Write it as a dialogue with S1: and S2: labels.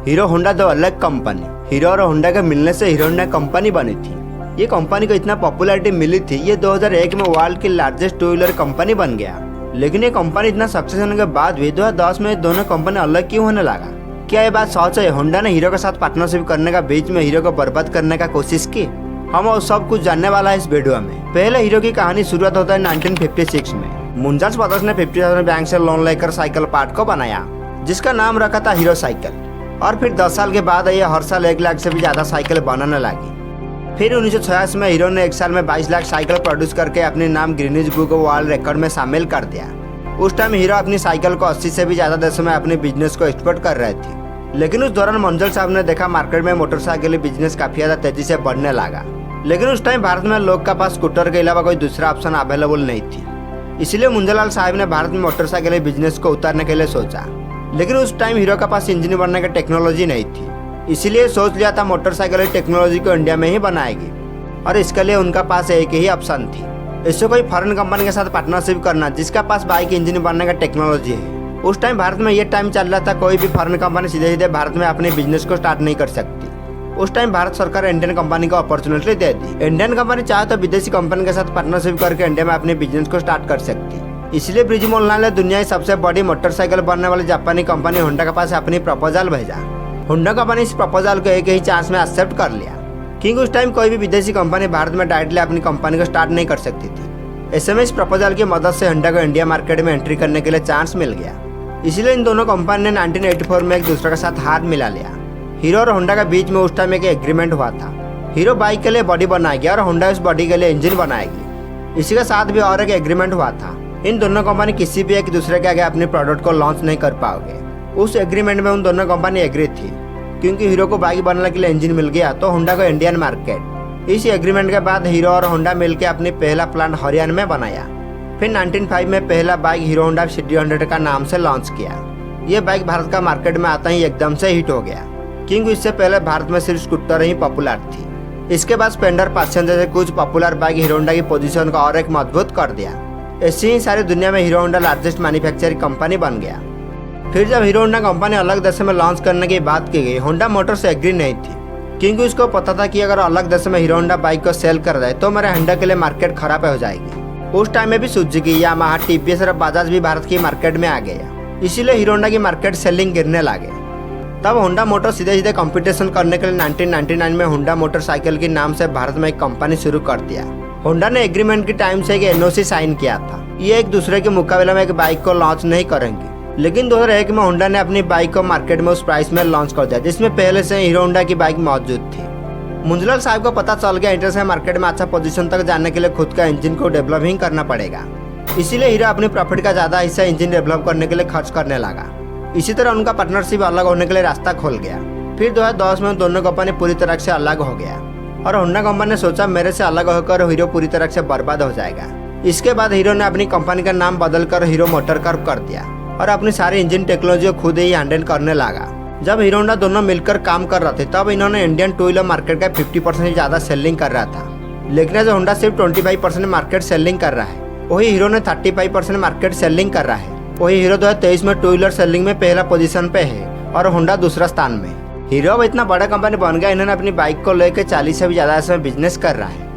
S1: Hero Honda दो अलग company. Hero और होंडा के मिलने से हीरो होंडा कंपनी बनी थी। ये कंपनी को इतना पॉपुलैरिटी मिली थी, ये 2001 में वर्ल्ड की लार्जेस्ट टू व्हीलर कंपनी बन गया। लेकिन ये कंपनी इतना सक्सेस होने के बाद भी 2010 में दोनों कंपनी अलग क्यों होने लगा? क्या ये बात सच है? होंडा ने हीरो के साथ पार्टनरशिप करने का बीच में हीरो को बर्बाद करने का कोशिश की? हम वो सब कुछ जानने वाला है इस वीडियो में। पहले हीरो की कहानी शुरुआत होता है 1956 में। मुंजाज ब्रदर्स ने 50,000 बैंक से लोन लेकर साइकिल पार्ट को बनाया, जिसका नाम रखा था हीरो साइकिल। और फिर 10 साल के बाद ये हर साल 1 लाख से भी ज्यादा साइकिल बनाने लगी। फिर 1986 में हीरो ने 1 साल में 22 लाख साइकिल प्रोड्यूस करके अपने नाम गिनीज बुक वर्ल्ड रिकॉर्ड में शामिल कर दिया। उस टाइम हीरो अपनी साइकिल को 80 से भी ज्यादा देशों में अपने बिजनेस को एक्सपोर्ट कर रहे थे। लेकिन उस दौरान मंजल साहब ने देखा मार्केट में मोटरसाइकिल बिजनेस काफी ज्यादा तेजी से बढ़ने लगा। लेकिन उस टाइम भारत में लोग के पास स्कूटर के अलावा कोई दूसरा ऑप्शन अवेलेबल नहीं थी। इसलिए मुंजलाल साहब ने भारत में मोटरसाइकिल बिजनेस को उतारने के लिए सोचा। लेकिन उस टाइम हीरो के पास इंजन बनने की टेक्नोलॉजी नहीं थी। इसलिए सोच लिया था मोटरसाइकिल टेक्नोलॉजी को इंडिया में ही बनाएगी, और इसके लिए उनका पास एक ही ऑप्शन थी, इससे कोई फॉरेन कंपनी के साथ पार्टनरशिप करना जिसका पास बाइक इंजन बनने का टेक्नोलॉजी है। उस टाइम भारत में ये टाइम चल रहा था, कोई भी फॉरेन कंपनी सीधे सीधे भारत में अपने बिजनेस को स्टार्ट नहीं कर सकती। उस टाइम भारत सरकार इंडियन कंपनी को अपॉर्चुनिटी दे दी। इंडियन कंपनी चाहे तो विदेशी कंपनी के साथ पार्टनरशिप करके इंडिया में अपने बिजनेस को स्टार्ट कर सकती। इसलिए ब्रिज मोहनलाल ने दुनिया की सबसे बड़ी मोटरसाइकिल बनने वाली जापानी कंपनी होंडा के पास अपनी प्रपोजल भेजा। होंडा कंपनी इस प्रपोजल को एक ही चांस में एक्सेप्ट कर लिया, क्योंकि उस टाइम कोई भी विदेशी कंपनी भारत में डायरेक्टली अपनी कंपनी को स्टार्ट नहीं कर सकती थी। ऐसे में इस प्रपोजल की मदद से होंडा को इंडिया मार्केट में एंट्री करने के लिए चांस मिल गया। इसलिए इन दोनों कंपनी ने 1984 में एक दूसरे के साथ हाथ मिला लिया। हीरो और होंडा के बीच में उस टाइम एक एग्रीमेंट हुआ था। हीरो बाइक के लिए बॉडी बनाएगी और होंडा उस बॉडी के लिए इंजन बनाएगी। इसी के साथ भी और एक एग्रीमेंट हुआ था। इन दोनों कंपनी किसी भी एक दूसरे के आगे अपने प्रोडक्ट को लॉन्च नहीं कर पाओगे। उस एग्रीमेंट में उन दोनों कंपनी एग्री थी, क्योंकि हीरो को बाइक बनाने के लिए इंजन मिल गया तो होंडा को इंडियन मार्केट। इस एग्रीमेंट के बाद हीरो और होंडा मिलकर अपनी पहला प्लांट हरियाणा में बनाया। फिर 1905 में पहला बाइक हीरो होंडा सिटी 100 का नाम से लॉन्च किया। ये बाइक भारत का मार्केट में आता ही एकदम से हिट हो गया, क्योंकि इससे पहले भारत में सिर्फ स्कूटर ही पॉपुलर थी। इसके बाद स्प्लेंडर, पासियन जैसे कुछ पॉपुलर बाइक हीरो होंडा की पोजीशन को और एक मजबूत कर दिया। ऐसी ही सारी दुनिया में hero Honda largest manufacturing company बन गया। फिर जब हीरो होंडा कंपनी अलग देशों में लॉन्च करने की बात की गई, होंडा मोटर से एग्री नहीं थी, क्योंकि उसको पता था कि अगर अलग देशों में हीरो होंडा बाइक को सेल कर जाए तो मेरे होंडा के लिए मार्केट खराब हो जाएगी। उस टाइम में भी सुजुकी, यामाहा, टीवीएस और बजाज भी भारत की मार्केट में आ गया। इसीलिए हीरो होंडा की मार्केट सेलिंग गिरने लगे। तब होंडा मोटर सीधे सीधे कंपटीशन करने के लिए 1999 में होंडा मोटरसाइकिल के नाम से भारत में एक कंपनी शुरू कर दिया। होंडा ने एग्रीमेंट के टाइम से एक एनओसी साइन किया था। ये एक दूसरे के मुकाबले में एक बाइक को लॉन्च नहीं करेंगे। लेकिन 2001 में होंडा ने अपनी बाइक को मार्केट में उस प्राइस में लॉन्च कर दिया जिसमें पहले से हीरो होंडा की बाइक मौजूद थी। मुंजलाल साहब को पता चल गया इंटरनेशनल मार्केट में अच्छा पोजीशन तक जाने के लिए खुद का इंजन को डेवलप ही करना पड़ेगा। इसीलिए हीरो अपने प्रॉफिट का ज्यादा हिस्सा इंजन डेवलप करने के लिए खर्च करने लगा। इसी तरह उनका पार्टनरशिप अलग होने के लिए रास्ता खोल गया। फिर 2010 में दोनों कंपनी पूरी तरह से अलग हो गया, और होंडा कंपनी ने सोचा मेरे से अलग होकर हीरो पूरी तरह से बर्बाद हो जाएगा। इसके बाद हीरो ने अपनी कंपनी का नाम बदलकर हीरो मोटरकॉर्प कर दिया और अपनी सारी इंजन टेक्नोलॉजी को खुद ही हैंडल करने लगा। जब हीरो होंडा दोनों मिलकर काम कर रहे थे तब इन्होंने इंडियन टू व्हीलर मार्केट का 50% से ज्यादा सेलिंग कर रहा था। लेकिन आज होंडा सिर्फ 25% मार्केट सेलिंग कर रहा है, वही हीरो ने 35% मार्केट सेलिंग कर रहा है। वही हीरो 2023 में टू व्हीलर सेलिंग में पहला पोजीशन पे है और होंडा दूसरा स्थान में। हीरो अब इतना बड़ा कंपनी बन गया, इन्होंने अपनी बाइक को लेकर 40 से भी ज्यादा इसमें बिजनेस कर रहा है।